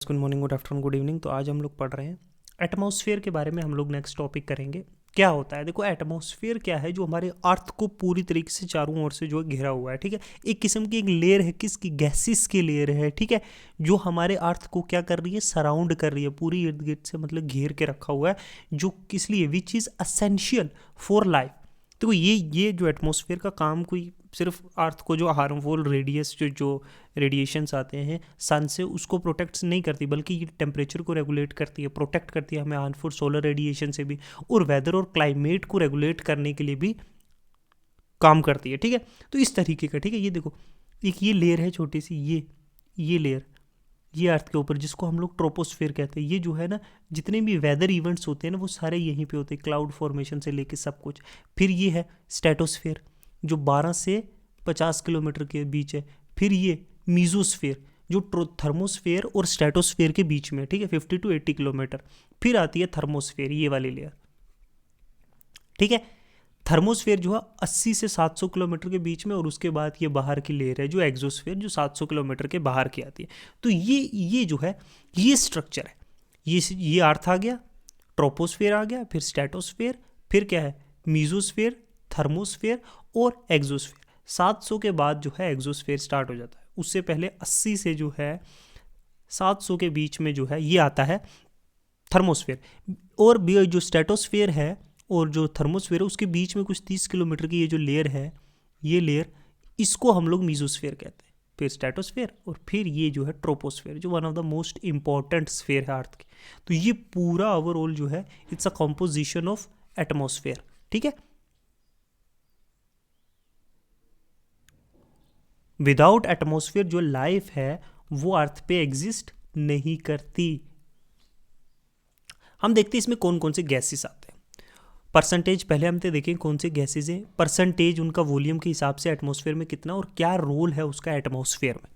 Good morning, good afternoon, good evening. तो आज हम लोग पढ़ रहे हैं एटमॉस्फेयर के बारे में। हम लोग नेक्स्ट टॉपिक करेंगे क्या होता है। देखो, एटमॉस्फेयर क्या है, जो हमारे अर्थ को पूरी तरीके से चारों ओर से जो है घिरा हुआ है, ठीक है। एक किस्म की एक लेयर है, किसकी? गैसेस की लेयर है, ठीक है, जो हमारे अर्थ को क्या कर रही है? सराउंड कर रही है, पूरी इर्द गिर्द से मतलब घेर के रखा हुआ है, जो किस लिए? Which is essential for life. तो ये जो एटमॉस्फेयर का काम कोई सिर्फ अर्थ को जो हार्मफुल रेडियस जो रेडिएशंस आते हैं सन से, उसको प्रोटेक्ट नहीं करती, बल्कि ये टेम्परेचर को रेगुलेट करती है, प्रोटेक्ट करती है हमें हार्मफुल सोलर रेडिएशन से भी, और वेदर और क्लाइमेट को रेगुलेट करने के लिए भी काम करती है, ठीक है। तो इस तरीके का, ठीक है, ये देखो, एक ये लेयर है छोटी सी, ये लेयर, ये अर्थ के ऊपर, जिसको हम लोग ट्रोपोस्फेयर कहते हैं। ये जो है ना, जितने भी वेदर इवेंट्स होते हैं ना, वो सारे यहीं पे होते हैं, क्लाउड फॉर्मेशन से लेके सब कुछ। फिर ये है स्ट्रेटोस्फेयर, जो 12 से 50 किलोमीटर के बीच है। फिर ये मीजोस्फेयर, जो थर्मोस्फेयर और स्ट्रेटोस्फेयर के बीच में, ठीक है, 50 to 80 किलोमीटर। फिर आती है थर्मोस्फेयर, ये वाली लेयर, ठीक है। थर्मोस्फेयर जो है 80 से 700 किलोमीटर के बीच में, और उसके बाद ये बाहर की लेयर है जो एक्सोस्फेयर, जो 700 किलोमीटर के बाहर की आती है। तो ये जो है, ये स्ट्रक्चर है। ये अर्थ आ गया, ट्रोपोस्फेयर आ गया, फिर स्ट्रेटोस्फेयर, फिर क्या है? मीजोस्फेयर, थर्मोस्फेयर और एक्सोस्फेयर। 700 के बाद जो है एक्सोस्फेयर स्टार्ट हो जाता है। उससे पहले 80 से जो है 700 के बीच में जो है ये आता है थर्मोस्फेयर। और जो स्ट्रेटोस्फेयर है और जो थर्मोस्फेयर है, उसके बीच में कुछ 30 किलोमीटर की ये जो लेयर है, ये लेयर, इसको हम लोग मीजोस्फेयर कहते हैं। फिर स्ट्रेटोस्फेयर, और फिर ये जो है ट्रोपोस्फेयर, जो one of the most important sphere है अर्थ की। तो ये पूरा ओवरऑल जो है, it's a composition of atmosphere, ठीक है। विदाउट एटमॉस्फेयर जो लाइफ है वो अर्थ पे एग्जिस्ट नहीं करती। हम देखते हैं इसमें कौन कौन से गैसेस आते हैं। परसेंटेज पहले हम तो देखें कौन से गैसेज हैं, परसेंटेज उनका वॉल्यूम के हिसाब से एटमॉस्फेयर में कितना, और क्या रोल है उसका एटमॉस्फेयर में।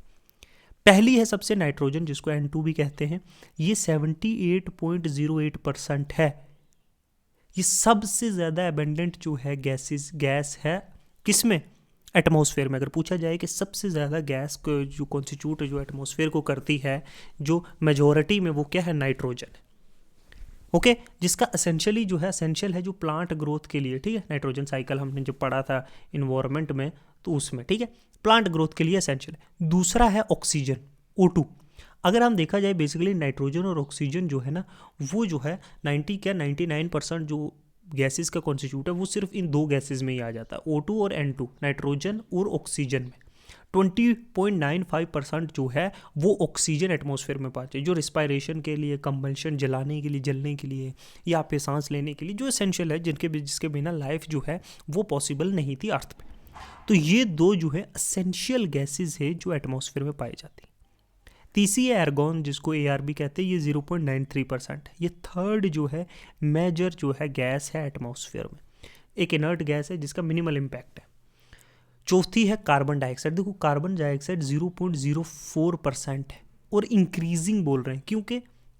पहली है सबसे नाइट्रोजन, जिसको N2 भी कहते हैं। ये 78.08% है। ये सबसे ज़्यादा एबेंडेंट जो है गैस है किसमें? एटमॉस्फेयर में। अगर पूछा जाए कि सबसे ज़्यादा गैस को जो कॉन्स्टिट्यूट जो एटमॉस्फेयर को करती है, जो मेजॉरिटी में, वो क्या है? नाइट्रोजन है, ओके। जिसका एसेंशियली जो है, एसेंशियल है जो प्लांट ग्रोथ के लिए, ठीक है। नाइट्रोजन साइकिल हमने जो पढ़ा था इन्वायरमेंट में, तो उसमें, ठीक है, प्लांट ग्रोथ के लिए एसेंशियल है। दूसरा है ऑक्सीजन, O2। अगर हम देखा जाए बेसिकली नाइट्रोजन और ऑक्सीजन जो है ना, वो जो है 99% जो गैसेस का कॉन्स्टिट्यूट है, वो सिर्फ इन दो गैसेस में ही आ जाता है, O2 और N2, नाइट्रोजन और ऑक्सीजन में। 20.95% जो है वो ऑक्सीजन एटमॉस्फेयर में पाते हैं, जो रिस्पायरेशन के लिए, कंबल्शन, जलाने के लिए, जलने के लिए, या पे सांस लेने के लिए, जो एसेंशियल है, जिसके बिना लाइफ जो है वो पॉसिबल नहीं थी अर्थ पे। तो ये दो जो है एसेंशियल गैसेस है जो एटमॉस्फेयर में पाई जाती है। तीसरी है एर्गॉन, जिसको AR भी कहते हैं। ये 0.93% है। ये थर्ड जो है मेजर जो है गैस है एटमॉस्फेयर में, एक इनर्ट गैस है जिसका मिनिमल इम्पैक्ट है। चौथी है कार्बन डाइऑक्साइड। देखो, कार्बन डाइऑक्साइड 0.04% है, और इंक्रीजिंग बोल रहे हैं। क्यों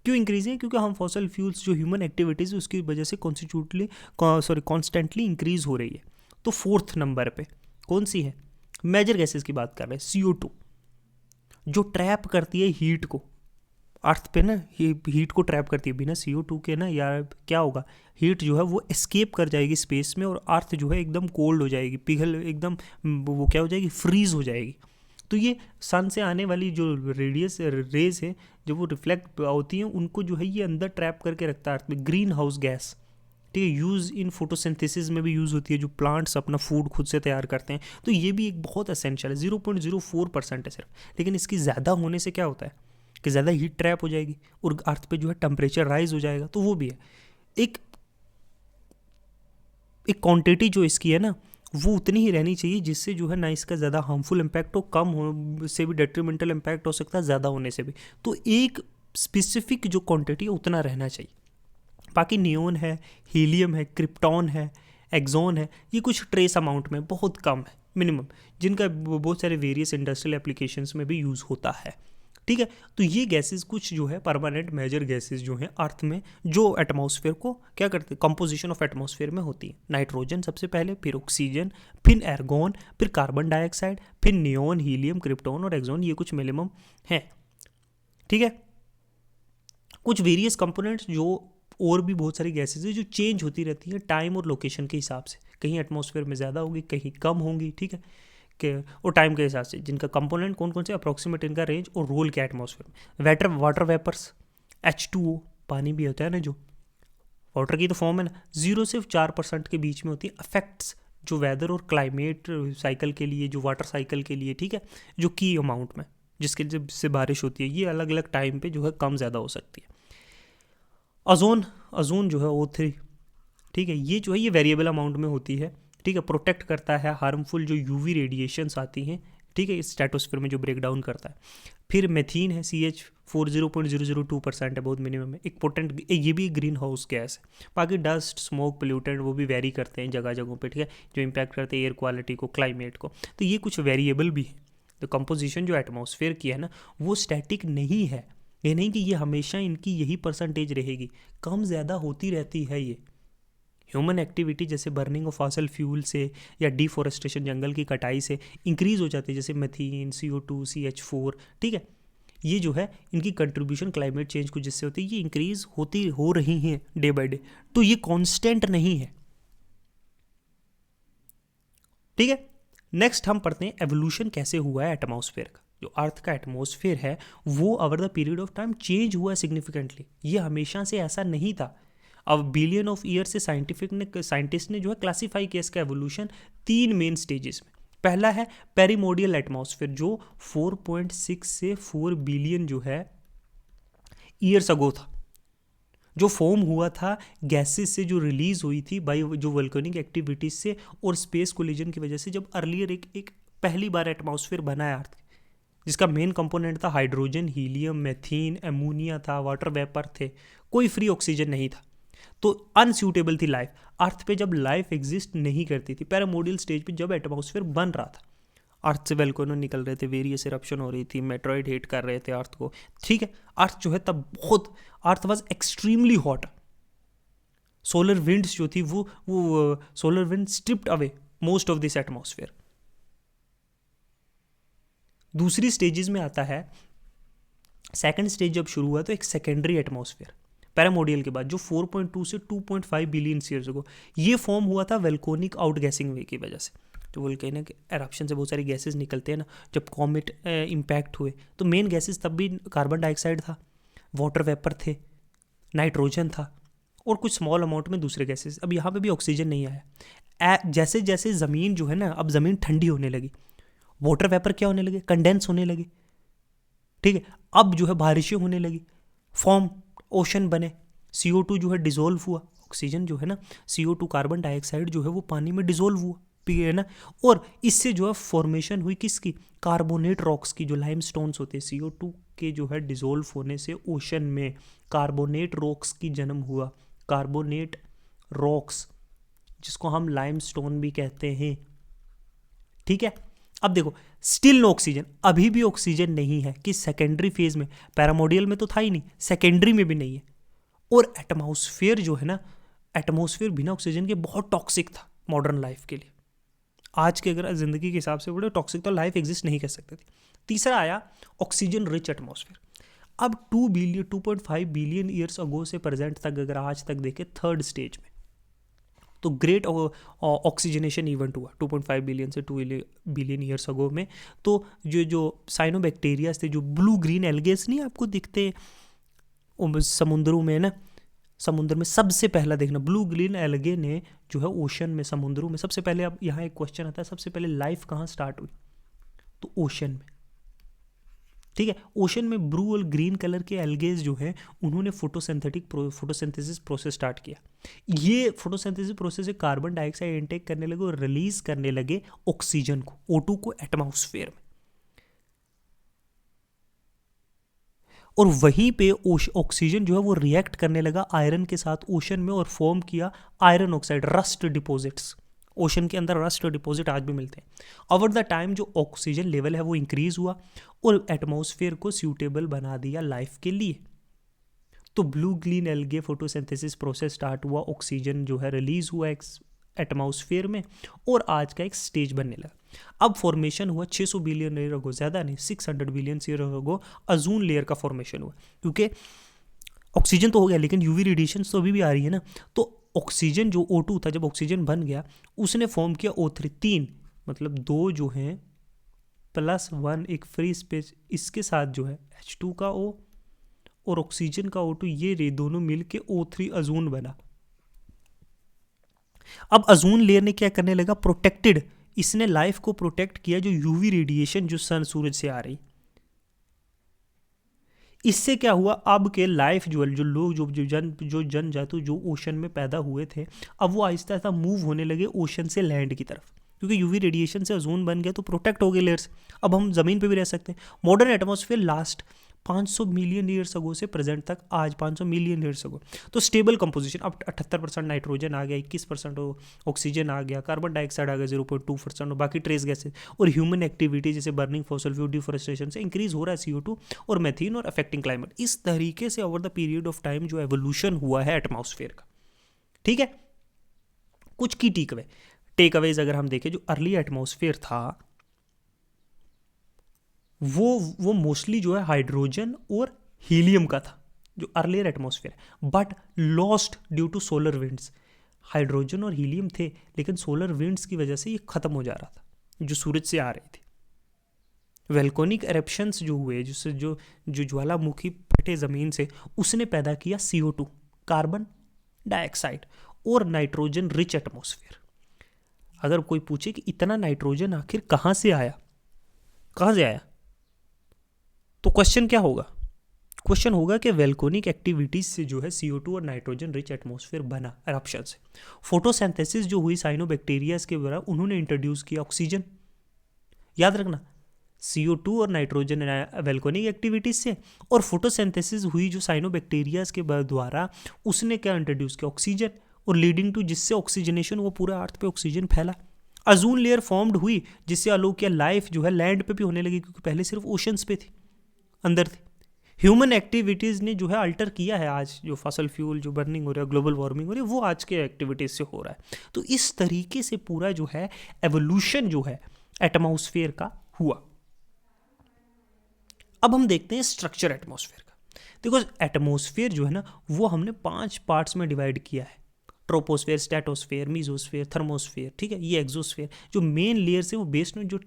इंक्रीजिंग है? क्योंकि हम फॉसल फ्यूल्स जो ह्यूमन एक्टिविटीज़ उसकी वजह से कॉन्स्टेंटली इंक्रीज हो रही है। तो फोर्थ नंबर पे कौन सी है? मेजर गैसेस की बात कर रहे हैं। CO2, जो ट्रैप करती है हीट को अर्थ पे ना, ये हीट को ट्रैप करती है। बिना CO2 के ना यार क्या होगा, हीट जो है वो एस्केप कर जाएगी स्पेस में, और अर्थ जो है एकदम कोल्ड हो जाएगी, पिघल एकदम, वो क्या हो जाएगी? फ्रीज हो जाएगी। तो ये सन से आने वाली जो रेज है, जब वो रिफ्लेक्ट होती हैं, उनको जो है ये अंदर ट्रैप करके रखता है अर्थ में। ग्रीन हाउस गैस, ठीक है, यूज़ इन फोटोसिंथेसिस में भी यूज़ होती है, जो प्लांट्स अपना फूड खुद से तैयार करते हैं। तो ये भी एक बहुत एसेंशियल है। 0.04% है सिर्फ। लेकिन इसकी ज़्यादा होने से क्या होता है कि ज़्यादा हीट ट्रैप हो जाएगी, और अर्थ पे जो है टेम्परेचर राइज हो जाएगा। तो वो भी है एक क्वांटिटी जो इसकी है ना, वो उतनी ही रहनी चाहिए, जिससे जो है ना इसका ज़्यादा हार्मफुल इम्पैक्ट हो, कम हो से भी डेट्रीमेंटल इम्पैक्ट हो सकता है, ज़्यादा होने से भी। तो एक स्पेसिफिक जो क्वांटिटी है उतना रहना चाहिए। बाकी नियोन है, हीलियम है, क्रिप्टॉन है, एक्सॉन है, ये कुछ ट्रेस अमाउंट में, बहुत कम है, मिनिमम, जिनका बहुत सारे वेरियस इंडस्ट्रियल एप्लीकेशंस में भी यूज़ होता है, ठीक है। तो ये गैसेस कुछ जो है परमानेंट मेजर गैसेस जो हैं अर्थ में, जो एटमॉस्फेयर को क्या करते हैं, कंपोजिशन ऑफ एटमॉस्फेयर में होती है। नाइट्रोजन सबसे पहले, फिर ऑक्सीजन, फिर एर्गॉन, फिर कार्बन डाइऑक्साइड, फिर नियोन, हीलियम, क्रिप्टॉन और एक्सॉन। ये कुछ मिनिमम है, ठीक है। कुछ वेरियस कंपोनेंट्स जो और भी बहुत सारी गैसेज है जो चेंज होती रहती हैं टाइम और लोकेशन के हिसाब से, कहीं एटमॉस्फेयर में ज़्यादा होगी, कहीं कम होंगी, ठीक है, कि और टाइम के हिसाब से, जिनका कंपोनेंट कौन कौन से, अप्रॉक्सीमेट इनका रेंज और रोल क्या एटमॉस्फेयर में। वाटर वेपर्स, H2O, पानी भी होता है ना जो वाटर की तो फॉर्म है ना, 0 से 4% के बीच में होती है। अफेक्ट्स जो वेदर और क्लाइमेट साइकिल के लिए, जो वाटर साइकिल के लिए, ठीक है, जो की अमाउंट में जिसके जब से बारिश होती है, ये अलग अलग टाइम पे जो है कम ज़्यादा हो सकती है। ओजोन जो है O3, ठीक है, ये जो है ये वेरिएबल अमाउंट में होती है, ठीक है, प्रोटेक्ट करता है हार्मफुल जो यूवी रेडिएशंस आती हैं, ठीक है, इस स्ट्रेटोस्फीयर में जो ब्रेक डाउन करता है। फिर मेथीन है, CH4 0.002% है, बहुत मिनिमम है, एक पोटेंट, ये भी ग्रीन हाउस गैस है। बाकी डस्ट, स्मोक, पोल्यूटेंट वो भी वेरी करते हैं जगह जगहों पे, ठीक है, जो इम्पैक्ट करते हैं एयर क्वालिटी को, क्लाइमेट को। तो ये कुछ वेरिएबल भी है। तो कंपोजिशन जो एटमॉस्फेयर की है ना, वो स्टैटिक नहीं है। ये नहीं कि ये हमेशा इनकी यही परसेंटेज रहेगी, कम ज़्यादा होती रहती है। ये ह्यूमन एक्टिविटी जैसे बर्निंग ऑफ फॉसल फ्यूल से या डिफोरेस्टेशन, जंगल की कटाई से इंक्रीज हो जाती है, जैसे मेथीन, CO2, CH4, ठीक है, ये जो है इनकी कंट्रीब्यूशन क्लाइमेट चेंज को जिससे होती है, ये इंक्रीज होती हो रही हैं डे बाय डे। तो ये कांस्टेंट नहीं है, ठीक है। नेक्स्ट हम पढ़ते हैं एवोल्यूशन कैसे हुआ है एटमॉस्फेयर का। जो अर्थ का एटमॉस्फेयर है वो over the period of time change हुआ सिग्निफिकेंटली, ये हमेशा से ऐसा नहीं था। अब बिलियन ऑफ ईयर से साइंटिस्ट ने जो है क्लासीफाई किया इसका एवोल्यूशन 3 मेन स्टेजेस में। पहला है पेरिमोडियल एटमॉस्फेयर, जो 4.6 से 4 बिलियन जो है ईयर्स अगो था, जो फॉर्म हुआ था गैसेस से, जो रिलीज हुई थी बाई जो वोल्केनिक एक्टिविटीज से और स्पेस कोलिजन की वजह से, जब अर्लियर एक पहली बार एटमॉस्फेयर बना है अर्थ, जिसका मेन कंपोनेंट था हाइड्रोजन, हीलियम, मेथीन, एमोनिया था, वाटर वेपर थे, कोई फ्री ऑक्सीजन नहीं था, तो अनसूटेबल थी लाइफ। अर्थ पे जब लाइफ एग्जिस्ट नहीं करती थी, पैरामोडियल स्टेज पे जब एटमॉस्फेयर बन रहा था, अर्थ से वोल्केनो निकल रहे थे, वेरियस इरप्शन हो रही थी, मेट्रॉइड हिट कर रहे थे अर्थ को, ठीक है, अर्थ जो है तब बहुत, earth was extremely hot. Solar winds जो थी वो solar wind stripped away most of this atmosphere. दूसरी स्टेजेस में आता है, सेकंड स्टेज जब शुरू हुआ तो एक सेकेंडरी एटमॉस्फेयर पैरामोडियल के बाद, जो 4.2 से 2.5 बिलियन ईयर्स अगो, ये फॉर्म हुआ था वोल्केनिक आउटगैसिंग वे की वजह से। जो वोल्केनिक एरप्शन से बहुत सारी गैसेस निकलते हैं ना, जब कॉमेट इम्पैक्ट हुए तो मेन गैसेस तब भी कार्बन डाइऑक्साइड था, वाटर वेपर थे, नाइट्रोजन था और कुछ स्मॉल अमाउंट में दूसरे गैसेस। अब यहाँ पे भी ऑक्सीजन नहीं आया। जैसे जैसे ज़मीन जो है ना, अब ज़मीन ठंडी होने लगी, वाटर वेपर क्या होने लगे, कंडेंस होने लगे, ठीक है, अब जो है बारिशें होने लगी, फॉर्म ओशन बने, CO2 जो है डिजोल्व हुआ, ऑक्सीजन जो है ना, CO2 कार्बन डाइऑक्साइड जो है वो पानी में डिजोल्व हुआ, है ना, और इससे जो है फॉर्मेशन हुई किसकी, कार्बोनेट रॉक्स की, जो लाइमस्टोन्स होते हैं, CO2 के जो है डिजोल्व होने से ओशन में कार्बोनेट रॉक्स की जन्म हुआ, कार्बोनेट रॉक्स जिसको हम लाइमस्टोन भी कहते हैं, ठीक है। अब देखो, स्टिल नो ऑक्सीजन, अभी भी ऑक्सीजन नहीं है कि सेकेंडरी फेज में, पैरामोडियल में तो था ही नहीं, सेकेंडरी में भी नहीं है। और एटमॉस्फेयर जो है ना, एटमॉस्फेयर बिना ऑक्सीजन के बहुत टॉक्सिक था मॉडर्न लाइफ के लिए। आज के अगर जिंदगी के हिसाब से बोले टॉक्सिक, तो लाइफ एग्जिस्ट नहीं कर सकती थी। तीसरा आया ऑक्सीजन रिच एटमॉस्फेयर। अब 2.5 बिलियन ईयर्स अगो से प्रेजेंट तक अगर आज तक देखें, थर्ड स्टेज में तो ग्रेट ऑक्सीजनेशन इवेंट हुआ 2.5 बिलियन से 2 बिलियन ईयर्स अगो में। तो जो साइनोबैक्टीरियाज थे, जो ब्लू ग्रीन एल्गेस नहीं आपको दिखते समुद्रों में ना, समुद्र में सबसे पहला देखना ब्लू ग्रीन एल्गे ने जो है ओशन में, समुद्रों में सबसे पहले। अब यहाँ एक क्वेश्चन आता है, सबसे पहले लाइफ कहाँ स्टार्ट हुई, तो ओशन में, ठीक है। ओशन में ब्लू और ग्रीन कलर के एल्गेज जो हैं उन्होंने फोटोसिंथेसिस प्रोसेस स्टार्ट किया। ये फोटोसिंथेसिस प्रोसेस से कार्बन डाइऑक्साइड इनटेक करने लगे और रिलीज करने लगे ऑक्सीजन को, O2 को एटमॉस्फेयर में। और वहीं पे ऑक्सीजन जो है वो रिएक्ट करने लगा आयरन के साथ ओशन में और फॉर्म किया iron oxide, rust deposits. Ocean के अंदर रस्ट डिपॉजिट आज भी मिलते हैं। ओवर द टाइम जो ऑक्सीजन लेवल है वो इंक्रीज हुआ और एटमॉस्फेयर को सूटेबल बना दिया लाइफ के लिए। तो blue green algae photosynthesis process start हुआ, ऑक्सीजन जो है रिलीज हुआ एटमॉस्फेयर में और आज का एक स्टेज बनने लगा। अब फॉर्मेशन हुआ 600 बिलियन ईयर अगो, ज़्यादा नहीं 600 billion year ago ozone layer का फॉर्मेशन हुआ, क्योंकि ऑक्सीजन तो हो गया, लेकिन यूवी रेडिएशन तो अभी भी आ रही है ना। तो ऑक्सीजन जो O2 था, जब ऑक्सीजन बन गया उसने फॉर्म किया O3, 3 मतलब 2 जो हैं +1 एक फ्री स्पेस, इसके साथ जो है H2 का O और ऑक्सीजन का O2, ये दोनों मिलके O3 अजून बना। अब अजून लेयर ने क्या करने लगा, प्रोटेक्टेड, इसने लाइफ को प्रोटेक्ट किया जो यूवी रेडिएशन जो सन सूरज से आ रही। इससे क्या हुआ, अब के लाइफ जो लोग जो जनजाति जो ओशन में पैदा हुए थे, अब वो आहिस्ता आहिस्ता मूव होने लगे ओशन से लैंड की तरफ, क्योंकि यूवी रेडिएशन से ओजोन बन गया तो प्रोटेक्ट हो गए लेयर्स। अब हम ज़मीन पे भी रह सकते हैं। Modern atmosphere last 500 million years ago से प्रेजेंट तक, आज 500 मिलियन ईयर्स अगो, तो स्टेबल कंपोजिशन। अब 78% नाइट्रोजन आ गया, 21% ऑक्सीजन आ गया, कार्बन डाइऑक्साइड आ गया 0.2%, और बाकी ट्रेस गैसेज और ह्यूमन एक्टिविटी जैसे बर्निंग फॉसल फ्यूल, डिफोरेस्टेशन से इंक्रीज हो रहा है CO2 और मेथेन, और अफेक्टिंग क्लाइमेट। इस तरीके से over the period of time जो एवोल्यूशन हुआ है एटमॉस्फेयर का। ठीक है, कुछ की टेक अवेज अगर हम देखें, जो अर्ली एटमॉस्फेयर था वो मोस्टली जो है हाइड्रोजन और हीलियम का था, जो earlier atmosphere, but lost due to solar winds. Hydrogen और हीलियम थे, लेकिन सोलर विंड्स की वजह से ये खत्म हो जा रहा था जो सूरज से आ रही थी। वेल्कोनिक एरप्शंस जो हुए, जिससे जो ज्वालामुखी फटे ज़मीन से, उसने पैदा किया CO2, कार्बन डाइऑक्साइड और नाइट्रोजन रिच एटमॉस्फेयर। अगर कोई पूछे कि इतना नाइट्रोजन आखिर कहाँ से आया, तो क्वेश्चन क्या होगा, क्वेश्चन होगा कि वेल्कोनिक एक्टिविटीज से जो है CO2 और नाइट्रोजन रिच एटमॉस्फेयर बना एरप्शन से। फोटोसिंथेसिस जो हुई साइनोबैक्टीरियाज के द्वारा, उन्होंने इंट्रोड्यूस किया ऑक्सीजन। याद रखना, CO2 और नाइट्रोजन वेल्कोनिक एक्टिविटीज से, और फोटोसिंथेसिस हुई जो साइनोबैक्टीरियाज के द्वारा, उसने क्या इंट्रोड्यूस किया, ऑक्सीजन, और लीडिंग टू जिससे ऑक्सीजनेशन, वो पूरा अर्थ पे ऑक्सीजन फैला। अजून लेयर फॉर्म्ड हुई जिससे अलौकिक लाइफ जो है लैंड पे भी होने लगी, क्योंकि पहले सिर्फ ओशंस पे थी, अंदर थी। ह्यूमन एक्टिविटीज़ ने जो है अल्टर किया है, आज जो फसल फ्यूल जो बर्निंग हो रहा है, ग्लोबल वार्मिंग हो रही है, वो आज के एक्टिविटीज़ से हो रहा है। तो इस तरीके से पूरा जो है एवोल्यूशन जो है एटमॉस्फेयर का हुआ। अब हम देखते हैं स्ट्रक्चर एटमॉस्फेयर का। देखो, एटमॉस्फेयर जो है ना, वो हमने 5 पार्ट्स में डिवाइड किया है, ट्रोपोस्फेयर, स्ट्रेटोस्फेयर, मीजोस्फेयर, थर्मोस्फेयर। ठीक है, ये एक्सोस्फेयर। जो मेन लेयर्स है वो बेस्ड जो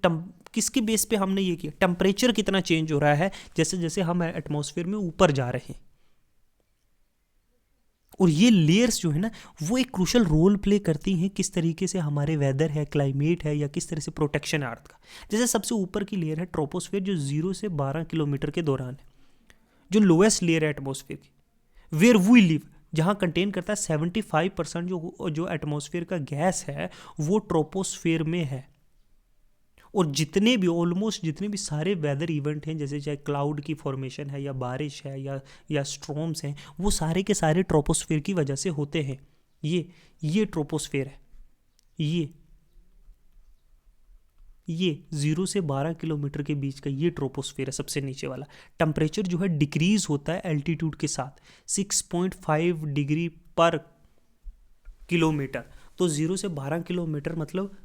किसके बेस पे हमने ये किया, टेम्परेचर कितना चेंज हो रहा है जैसे जैसे हम एटमॉस्फेयर में ऊपर जा रहे हैं। और ये लेयर्स जो है ना, वो एक क्रूशल रोल प्ले करती हैं किस तरीके से हमारे वेदर है, क्लाइमेट है, या किस तरह से प्रोटेक्शन है अर्थ का। जैसे सबसे ऊपर की लेयर है ट्रोपोस्फेयर, जो 0 से 12 किलोमीटर के दौरान है। जो लोएस्ट लेयर है एटमॉस्फेयर की, वेयर वी लिव, जहाँ कंटेन करता है 75% जो एटमॉस्फेयर का गैस है, वो ट्रोपोस्फेयर में है। और जितने भी ऑलमोस्ट जितने भी सारे वेदर इवेंट हैं, जैसे चाहे क्लाउड की फॉर्मेशन है, या बारिश है, या स्ट्रॉम्स हैं, वो सारे के सारे ट्रोपोस्फेयर की वजह से होते हैं। ये ट्रोपोस्फेयर है। ये 0 से 12 किलोमीटर के बीच का ये ट्रोपोस्फेयर है, सबसे नीचे वाला। टेम्परेचर जो है डिक्रीज होता है एल्टीट्यूड के साथ 6.5 डिग्री पर किलोमीटर। तो 0 से 12 किलोमीटर मतलब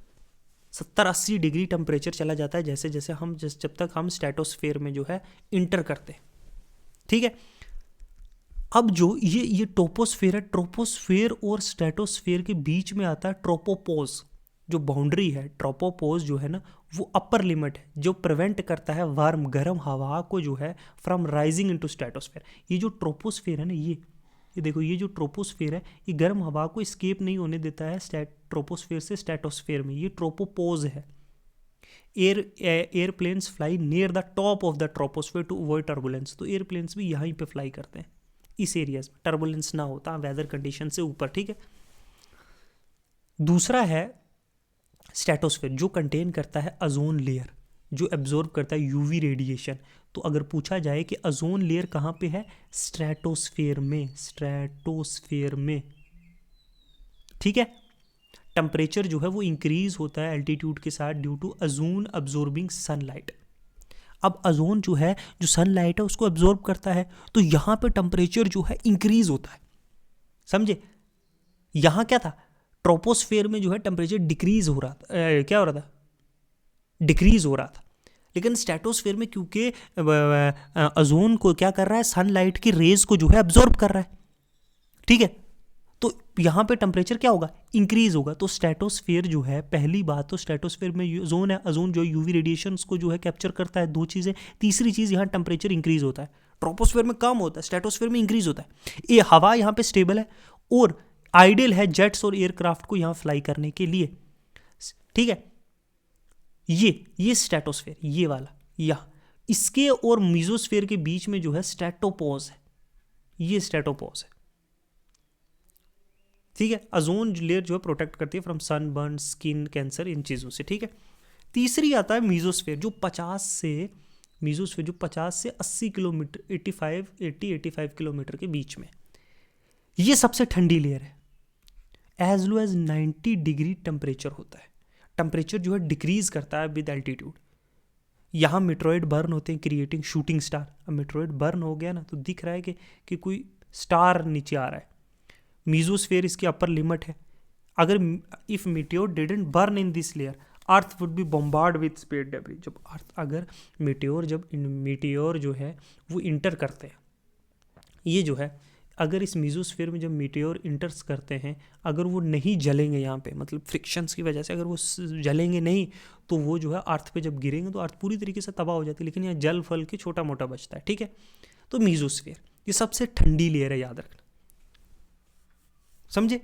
70-80 डिग्री टेम्परेचर चला जाता है, जैसे जैसे हम जब तक हम स्ट्रेटोस्फेयर में जो है इंटर करते हैं। ठीक है, अब जो ये टोपोस्फेयर है, ट्रोपोस्फेयर और स्ट्रेटोस्फेयर के बीच में आता है ट्रोपोपोज, जो बाउंड्री है। ट्रोपोपोज जो है ना, वो अपर लिमिट है जो प्रिवेंट करता है वार्म गर्म हवा को जो है फ्रॉम राइजिंग इनटू स्ट्रेटोस्फेयर। ये जो ट्रोपोस्फेयर है ना, ये देखो, ये जो ट्रोपोस्फेयर है, ये गर्म हवा को स्केप नहीं होने देता है ट्रोपोस्फेयर से स्ट्रेटोस्फेयर में। ये ट्रोपोपोज है। Airplanes fly near the top of the troposphere to avoid turbulence. तो एयरप्लेन्स भी यहीं पे फ्लाई करते हैं, इस एरियाज में टर्बुलेंस ना होता वेदर कंडीशन से ऊपर। ठीक है, दूसरा है स्ट्रेटोस्फेयर, जो कंटेन करता है अजोन लेयर, जो एब्जॉर्ब करता है यूवी रेडिएशन। तो अगर पूछा जाए कि अजोन लेयर कहाँ पे है, स्ट्रेटोस्फेयर में। ठीक है, टेम्परेचर जो है वो इंक्रीज होता है एल्टीट्यूड के साथ ड्यू टू अजोन अब्जॉर्बिंग सनलाइट। अब अजोन जो है, जो सनलाइट है उसको एब्जॉर्ब करता है, तो यहाँ पे टेम्परेचर जो है इंक्रीज होता है। समझे, यहाँ क्या था, ट्रोपोस्फेयर में जो है टेम्परेचर डिक्रीज हो रहा था, डिक्रीज हो रहा था। लेकिन स्ट्रेटोस्फेयर में क्योंकि ओजोन को क्या कर रहा है, सनलाइट की रेज को जो है अब्जॉर्ब कर रहा है, ठीक है, तो यहाँ पे टेम्परेचर क्या होगा, इंक्रीज होगा। तो स्ट्रेटोस्फेयर जो है, पहली बात तो स्ट्रेटोस्फेयर में ओजोन है, ओजोन जो यूवी रेडिएशंस को जो है कैप्चर करता है, दो चीज़ें। तीसरी चीज़, यहाँ टेम्परेचर इंक्रीज होता है, ट्रोपोस्फेयर में कम होता है, स्ट्रेटोस्फेयर में इंक्रीज होता है। ये हवा यहाँ पे स्टेबल है और आइडियल है जेट्स और एयरक्राफ्ट को यहाँ फ्लाई करने के लिए, ठीक है। ये स्ट्रेटोस्फेयर, ये वाला यहाँ, इसके और मीजोस्फेयर के बीच में जो है स्ट्रेटोपोज है, ये स्ट्रेटोपोज है, ठीक है। ओजोन लेयर जो है प्रोटेक्ट करती है from sunburn, skin cancer, इन चीज़ों से, ठीक है। तीसरी आता है मीजोस्फेयर, जो 50 से 80 किलोमीटर, 85 किलोमीटर के बीच में, ये सबसे ठंडी लेयर है। As low as 90 degree temperature होता है, टेम्परेचर जो है डिक्रीज करता है विद एल्टीट्यूड। यहाँ मेट्रॉइड बर्न होते हैं क्रिएटिंग शूटिंग स्टार। अब मेट्रॉइड बर्न हो गया ना, तो दिख रहा है कि कोई स्टार नीचे आ रहा है। मीजोस्फेयर इसकी अपर लिमिट है। अगर if meteor didn't burn in this layer, earth would be bombard with space debris. जब अर्थ, अगर मीटियोर जो है वो इंटर करते हैं, ये जो है, अगर इस मीजोस्फेयर में जब मीटियोर इंटर्स करते हैं, अगर वो नहीं जलेंगे यहाँ पे, मतलब फ्रिक्शंस की वजह से अगर वो जलेंगे नहीं, तो वो जो है अर्थ पे जब गिरेंगे तो अर्थ पूरी तरीके से तबाह हो जाती है। लेकिन यहाँ जल फल के छोटा मोटा बचता है, ठीक है। तो मीजोस्फेयर ये सबसे ठंडी लेयर है, याद रखना, समझे।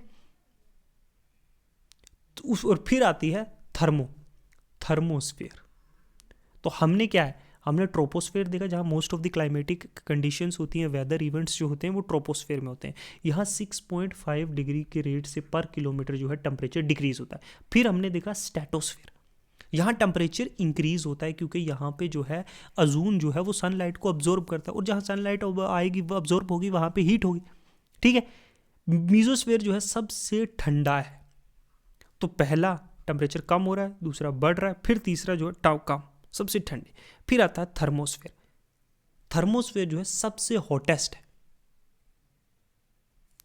तो और फिर आती है थर्मोस्फेयर। तो हमने क्या है, हमने ट्रोपोस्फेयर देखा जहाँ most of the climatic conditions होती हैं, वेदर इवेंट्स जो होते हैं वो ट्रोपोस्फेयर में होते हैं। यहाँ 6.5 डिग्री के रेट से पर किलोमीटर जो है टेम्परेचर डिक्रीज होता है। फिर हमने देखा स्ट्रेटोस्फेयर, यहाँ टेम्परेचर इंक्रीज होता है क्योंकि यहाँ पे जो है ओजोन जो है वो सनलाइट को अब्जॉर्ब करता है, और जहाँ सनलाइट आएगी वो अब्जॉर्ब होगी, वहाँ पे हीट होगी, ठीक है। मीजोस्फेयर जो है सबसे ठंडा है। तो पहला टेम्परेचर कम हो रहा है, दूसरा बढ़ रहा है, फिर तीसरा जो है कम, सबसे ठंडी। फिर आता है थर्मोस्फेयर। थर्मोस्फेयर जो है सबसे हॉटेस्ट है।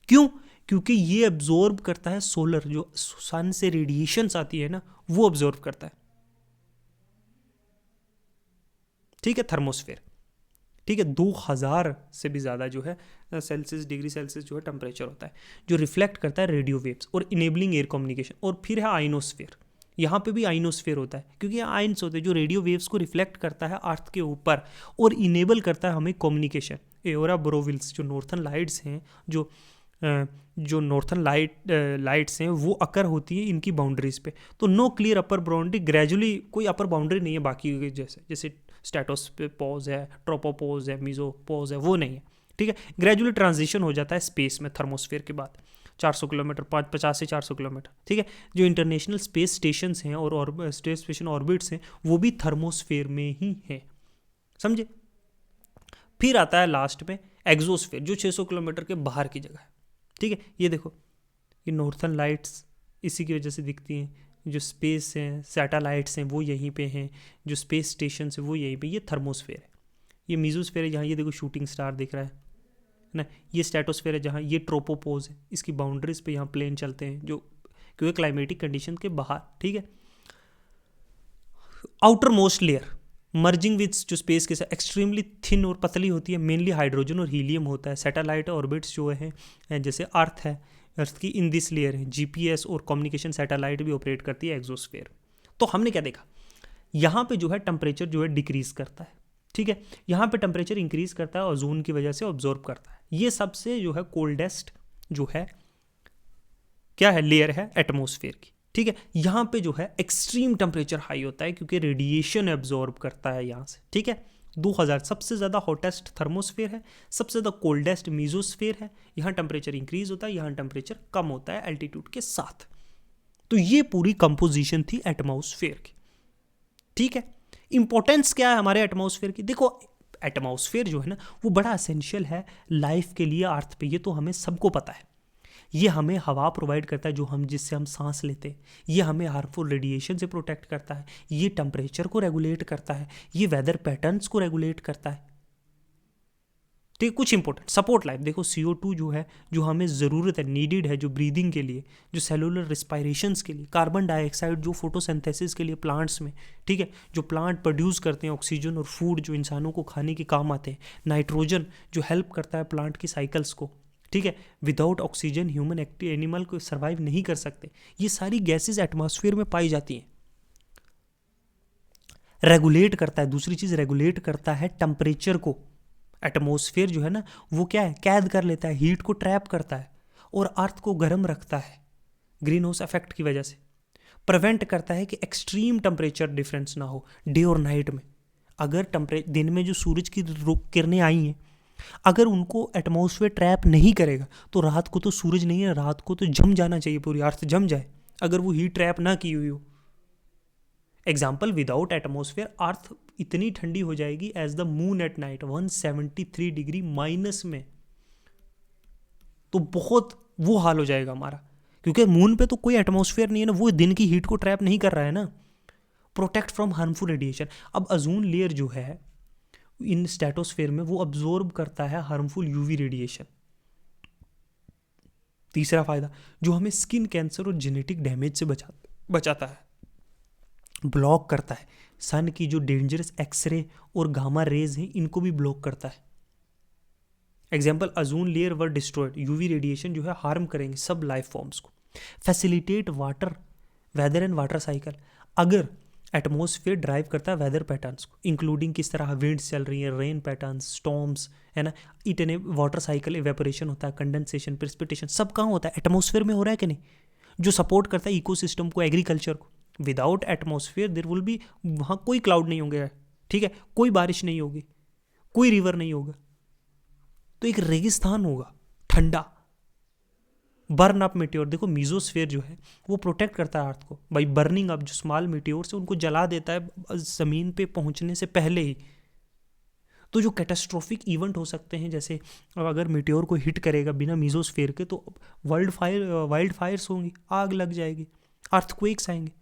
क्यों? क्योंकि ये अब्जॉर्ब करता है सोलर, जो सन से रेडिएशंस आती है ना, वो अब्जॉर्ब करता है, ठीक है, थर्मोस्फेयर, ठीक है। 2000 से भी ज़्यादा जो है डिग्री सेल्सियस जो है टेम्परेचर होता है, जो रिफ्लेक्ट करता है रेडियो वेव्स और इनेबलिंग एयर कम्युनिकेशन। और फिर है आइनोस्फेयर, यहाँ पे भी आइनोस्फेयर होता है क्योंकि यहाँ आइन्स होते हैं जो रेडियो वेव्स को रिफ्लेक्ट करता है अर्थ के ऊपर और इनेबल करता है हमें कम्युनिकेशन। एओरा बोरोविल्स जो नॉर्थन लाइट्स हैं, जो नॉर्थन लाइट्स हैं वो अकर होती है इनकी बाउंड्रीज पे। तो no clear upper boundary, gradually कोई अपर बाउंड्री नहीं है बाकी जैसे स्ट्रेटोस्फेयर है, ट्रोपोपोज है, मीजोपोज है, वो नहीं है, ठीक है। ग्रेजुअली ट्रांजिशन हो जाता है स्पेस में थर्मोस्फेयर के बाद 400 किलोमीटर, 50 से 400 किलोमीटर, ठीक है। जो इंटरनेशनल स्पेस स्टेशंस हैं और स्पेस स्टेशन ऑर्बिट्स हैं वो भी थर्मोस्फेयर में ही हैं, समझे। फिर आता है लास्ट में एक्सोस्फेयर, जो 600 किलोमीटर के बाहर की जगह है, ठीक है। ये देखो, ये नॉर्थन लाइट्स इसी की वजह से दिखती हैं, जो स्पेस हैं, सैटेलाइट्स हैं वो यहीं पे हैं, जो स्पेस स्टेशन है वो यहीं पे, ये थर्मोस्फेयर है। ये मीजोस्फेयर है, जहाँ ये देखो शूटिंग स्टार दिख रहा है ना। ये स्ट्रेटोस्फेयर है, जहाँ ये ट्रोपोपोज है, इसकी बाउंड्रीज पे यहाँ प्लेन चलते हैं, जो क्योंकि क्लाइमेटिक कंडीशन के बाहर, ठीक है। Outer most layer merging with, जो स्पेस के साथ एक्सट्रीमली थिन और पतली होती है, मेनली हाइड्रोजन और हीलियम होता है। सैटेलाइट ऑर्बिट्स जो है जैसे अर्थ है, अर्थ की इन दिस लेयर है, जीपीएस और कम्युनिकेशन सैटेलाइट भी ऑपरेट करती है एक्सोस्फेयर। तो हमने क्या देखा, यहाँ पे जो है टेम्परेचर जो है डिक्रीज करता है, ठीक है। यहाँ पे टेम्परेचर इंक्रीज करता है ओजोन की वजह से ऑब्जॉर्ब करता है। ये सबसे जो है कोल्डेस्ट जो है क्या है, लेयर है एटमॉस्फेयर की, ठीक है। यहाँ पे जो है एक्सट्रीम टेम्परेचर हाई होता है क्योंकि रेडिएशन एब्जॉर्ब करता है यहाँ से, ठीक है। 2000 सबसे ज़्यादा हॉटेस्ट थर्मोस्फेयर है, सबसे ज़्यादा कोल्डेस्ट मीजोस्फेयर है। यहाँ टेम्परेचर इंक्रीज होता है, यहाँ टेम्परेचर कम होता है एल्टीट्यूड के साथ। तो ये पूरी कंपोजिशन थी एटमॉस्फेयर की, ठीक है। इंपॉर्टेंस क्या है हमारे एटमॉस्फेयर की, देखो एटमॉस्फेयर जो है ना वो बड़ा एसेंशियल है लाइफ के लिए अर्थ पे, ये तो हमें सबको पता है। ये हमें हवा प्रोवाइड करता है जिससे हम सांस लेते हैं, ये हमें हार्मफुल रेडिएशन से प्रोटेक्ट करता है, ये टेम्परेचर को रेगुलेट करता है, ये वेदर पैटर्न्स को रेगुलेट करता है, ठीक है। कुछ इंपॉर्टेंट सपोर्ट लाइफ, देखो CO2 जो है, जो हमें ज़रूरत है, नीडेड है, जो ब्रीदिंग के लिए, जो सेलुलर रिस्पायरेशंस के लिए, कार्बन डाइऑक्साइड जो फोटोसिंथेसिस के लिए प्लांट्स में, ठीक है, जो प्लांट प्रोड्यूस करते हैं ऑक्सीजन और फूड जो इंसानों को खाने के काम आते हैं, नाइट्रोजन जो हेल्प करता है प्लांट की साइकिल्स को, ठीक है। विदाउट ऑक्सीजन ह्यूमन एनिमल को सर्वाइव नहीं कर सकते। ये सारी गैसेज एटमॉस्फेयर में पाई जाती हैं। रेगुलेट करता है, दूसरी चीज़ रेगुलेट करता है टेम्परेचर को। एटमॉस्फेयर जो है ना, वो क्या है, कैद कर लेता है, हीट को ट्रैप करता है और अर्थ को गर्म रखता है ग्रीन हाउस इफेक्ट की वजह से। प्रिवेंट करता है कि एक्सट्रीम टेम्परेचर डिफरेंस ना हो डे और नाइट में। अगर दिन में जो सूरज की किरणें आई हैं, अगर उनको एटमॉस्फेयर ट्रैप नहीं करेगा तो रात को तो सूरज नहीं है, रात को तो जम जाना चाहिए, पूरी अर्थ जम जाए अगर वो हीट ट्रैप ना की हुई हो। एग्जाम्पल, विदाउट एटमॉस्फेयर अर्थ इतनी ठंडी हो जाएगी as the moon at night 173 degree minus में। तो बहुत वो हाल हो जाएगा हमारा, क्योंकि मून पे तो कोई एटमॉस्फेयर नहीं है ना, वो दिन की हीट को ट्रैप नहीं कर रहा है ना। प्रोटेक्ट फ्रॉम हार्मफुल रेडिएशन, अब ओजोन लेयर जो है इन स्ट्रेटोस्फेयर में वो अब्जॉर्ब करता है हार्मफुल यूवी रेडिएशन। तीसरा फायदा, जो हमें स्किन कैंसर और जेनेटिक डैमेज से बचाता है, ब्लॉक करता है। सन की जो डेंजरस एक्सरे और गामा रेज हैं इनको भी ब्लॉक करता है। Example, ozone layer were destroyed, UV radiation जो है हार्म करेंगे सब लाइफ फॉर्म्स को। Facilitate weather and water cycle, अगर एटमॉस्फेयर ड्राइव करता है वेदर पैटर्न्स को, इंक्लूडिंग किस तरह विंड्स चल रही है, रेन पैटर्न्स, स्टॉर्म्स, है ना, इतने वाटर साइकिल, इवेपोरेशन होता है, कंडेंसेशन, प्रेसिपिटेशन, सब कहाँ होता है, एटमॉस्फेयर में हो रहा है कि नहीं, जो सपोर्ट करता है इकोसिस्टम को, एग्रीकल्चर को। Without atmosphere there will be, वहाँ कोई क्लाउड नहीं होंगे, ठीक है, कोई बारिश नहीं होगी, कोई रिवर नहीं होगा, तो एक रेगिस्तान होगा ठंडा। बर्न अप मीटियोर, देखो मीजोस्फेयर जो है वो प्रोटेक्ट करता है अर्थ को बाई बर्निंग अप, जो स्मॉल मीटियोर से उनको जला देता है ज़मीन पे पहुंचने से पहले ही। तो जो कैटास्ट्रोफिक इवेंट हो सकते हैं, जैसे अगर मीटियोर को हिट करेगा बिना मीजोस्फेयर के तो वाइल्ड फायर्स होंगी, आग लग जाएगी, अर्थक्वेक्स आएंगे।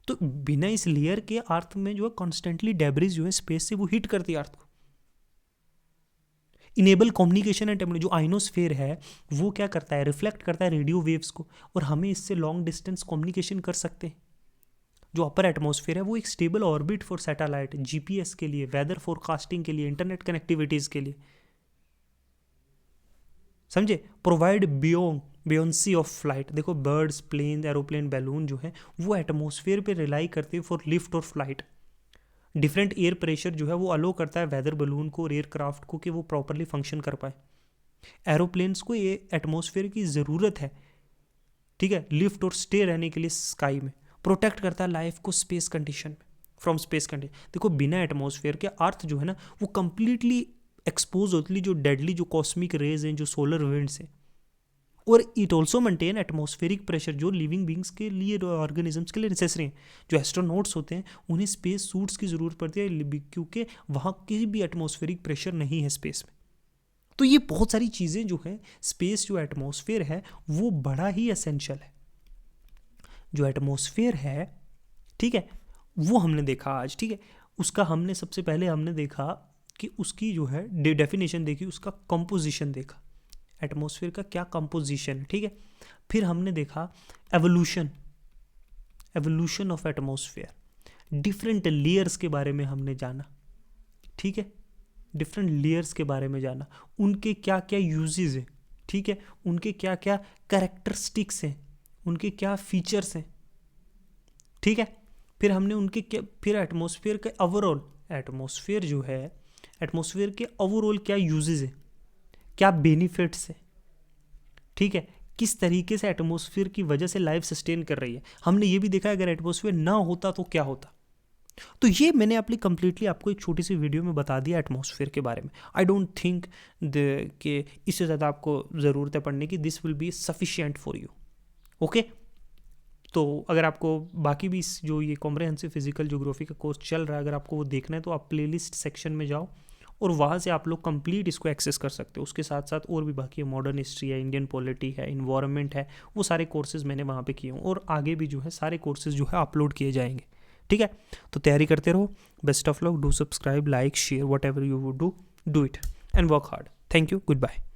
तो बिना इस लेयर के अर्थ में जो है कॉन्स्टेंटली डेब्रिज जो है स्पेस से वो हिट करती है अर्थ को। इनेबल कम्युनिकेशन एंड टेक्नोलॉजी, जो आइनोस्फेयर है वो क्या करता है, रिफ्लेक्ट करता है रेडियो वेव्स को, और हमें इससे लॉन्ग डिस्टेंस कम्युनिकेशन कर सकते हैं। जो अपर एटमॉस्फेयर है वो एक stable orbit for satellite, GPS के लिए, वेदर फोरकास्टिंग के लिए, इंटरनेट कनेक्टिविटीज के लिए, समझे। प्रोवाइड बियोंसी ऑफ फ्लाइट, देखो बर्ड्स, प्लेन, एरोप्लेन, बैलून जो है वो एटमॉस्फेयर पे रिलाई करते हैं फॉर लिफ्ट और फ्लाइट। डिफरेंट एयर प्रेशर जो है वो अलो करता है वेदर बलून को और एयरक्राफ्ट को कि वो प्रॉपरली फंक्शन कर पाए। एरोप्लेन्स को ये एटमॉस्फेयर की ज़रूरत है, ठीक है, लिफ्ट और स्टे रहने के लिए स्काई में। प्रोटेक्ट करता है लाइफ को स्पेस कंडीशन में, फ्रॉम स्पेस कंडीशन। देखो बिना एटमॉस्फेयर के अर्थ जो है ना वो कंप्लीटली एक्सपोज होती है जो डेडली जो कॉस्मिक रेज हैं, जो सोलर विंड्स हैं। और it also maintain atmospheric pressure, जो लिविंग बींग्स के लिए, ऑर्गेनिजम्स के लिए नेसेसरी हैं। जो एस्ट्रोनॉट्स होते हैं उन्हें स्पेस सूट्स की ज़रूरत पड़ती है, क्योंकि वहाँ किसी भी एटमॉस्फेरिक प्रेशर नहीं है स्पेस में। तो ये बहुत सारी चीज़ें जो है, स्पेस जो एटमॉस्फेयर है वो बड़ा ही एसेंशियल है। जो एटमॉस्फेयर है, ठीक है, वो हमने देखा आज, ठीक है। उसका हमने सबसे पहले हमने देखा कि उसकी जो है डेफिनेशन देखी, उसका कंपोजिशन देखा, एटमॉस्फेयर का क्या कंपोजिशन है, ठीक है। फिर हमने देखा evolution of atmosphere, different layers के बारे में हमने जाना, ठीक है, डिफरेंट लेयर्स के बारे में जाना, उनके क्या क्या यूजेस हैं, ठीक है, उनके क्या क्या कैरेक्टरिस्टिक्स हैं, उनके क्या फीचर्स हैं, ठीक है। फिर हमने उनके क्या, फिर एटमॉस्फेयर के ओवरऑल, एटमॉस्फेयर जो है, एटमॉस्फेयर के ओवरऑल क्या यूजेस हैं, क्या बेनिफिट्स है, ठीक है, किस तरीके से एटमॉस्फेयर की वजह से लाइफ सस्टेन कर रही है। हमने ये भी देखा अगर एटमॉस्फेयर ना होता तो क्या होता। तो ये मैंने अपनी कंप्लीटली आपको एक छोटी सी वीडियो में बता दिया एटमॉस्फेयर के बारे में। आई डोंट थिंक कि इससे ज़्यादा आपको ज़रूरत है पढ़ने की, this will be sufficient for you, okay. तो अगर आपको बाकी भी जो ये कॉम्प्रिहेंसिव फिजिकल ज्योग्राफी का कोर्स चल रहा है, अगर आपको वो देखना है तो आप प्लेलिस्ट सेक्शन में जाओ और वहाँ से आप लोग कंप्लीट इसको एक्सेस कर सकते हो। उसके साथ साथ और भी बाकी है, मॉडर्न हिस्ट्री है, इंडियन पॉलिटी है, इन्वायरमेंट है, वो सारे कोर्सेज मैंने वहाँ पे किए हूँ और आगे भी जो है सारे कोर्सेज जो है अपलोड किए जाएंगे, ठीक है। तो तैयारी करते रहो, best of luck, do subscribe, like, share, whatever you would do it. And work hard. Thank you, good bye.